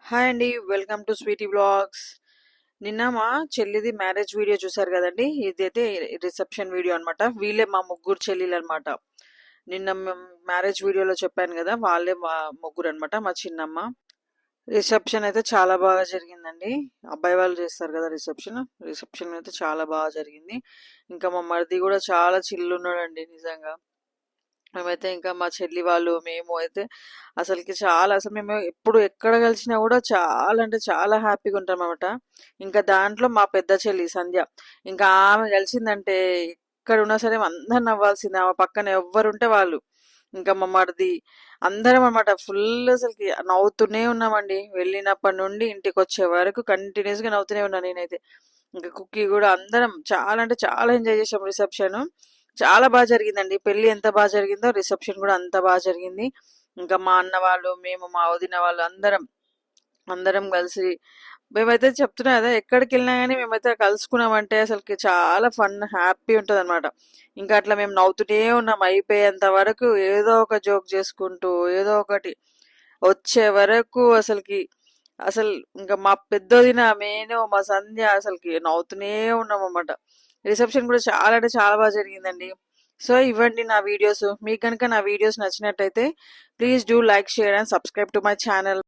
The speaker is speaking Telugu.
హాయ్ అండి. Welcome to sweety vlogs. నిన్న మా చెల్లిది మ్యారేజ్ వీడియో చూసారు కదండి. ఇదైతే రిసెప్షన్ వీడియో అన్నమాట. వీళ్ళే మా ముగ్గురు చెల్లెలు అనమాట. నిన్న మ్యారేజ్ వీడియోలో చెప్పాను కదా, వాళ్ళే మా ముగ్గురు అనమాట, మా చిన్నమ్మ. రిసెప్షన్ అయితే చాలా బాగా జరిగిందండి. అబ్బాయి వాళ్ళు చేస్తారు కదా రిసెప్షన్. రిసెప్షన్ అయితే చాలా బాగా జరిగింది. ఇంకా మా మరిది కూడా చాలా చిల్లున్నాడండి నిజంగా. మేమైతే ఇంకా మా చెల్లి వాళ్ళు మేము అయితే అసలు మేము ఎప్పుడు ఎక్కడ కలిసినా కూడా చాలా అంటే చాలా హ్యాపీగా ఉంటాం అన్నమాట. ఇంకా దాంట్లో మా పెద్ద చెల్లి సంధ్య, ఇంకా ఆమె కలిసిందంటే ఎక్కడ ఉన్నా సరే అందరు నవ్వాల్సిందే. ఆమె పక్కన ఎవ్వరుంటే వాళ్ళు. ఇంకా మా మరిది అందరం అన్నమాట ఫుల్ అసలుకి నవ్వుతూనే ఉన్నామండి. వెళ్ళినప్పటి నుండి ఇంటికి వచ్చే వరకు కంటిన్యూస్ గా నవ్వుతూనే ఉన్నాను నేనైతే. ఇంకా కుక్కీ కూడా అందరం చాలా అంటే చాలా ఎంజాయ్ చేసాం రిసెప్షన్. చాలా బాగా జరిగిందండి. పెళ్లి ఎంత బాగా జరిగిందో రిసెప్షన్ కూడా అంత బాగా జరిగింది. ఇంకా మా అన్న వాళ్ళు, మేము, మా వదిన వాళ్ళు అందరం అందరం కలిసి మేమైతే చెప్తున్నా కదా, ఎక్కడికి వెళ్ళినా కానీ మేమైతే కలుసుకున్నామంటే అసలుకి చాలా ఫన్ హ్యాపీ ఉంటుంది అనమాట. ఇంకా అట్లా మేము నవ్వుతూనే ఉన్నాం అయిపోయేంత వరకు. ఏదో ఒక జోక్ చేసుకుంటూ ఏదో ఒకటి వచ్చే వరకు అసలుకి అసలు ఇంకా మా పెద్దోదిన నేను మా సంధ్య అసలుకి నవ్వుతూనే ఉన్నాం అన్నమాట. రిసెప్షన్ కూడా చాలా అంటే చాలా బాగా జరిగిందండి. సో ఇవ్వండి నా వీడియోస్. మీకు కనుక నా వీడియోస్ నచ్చినట్టయితే please do like, share and subscribe to my channel.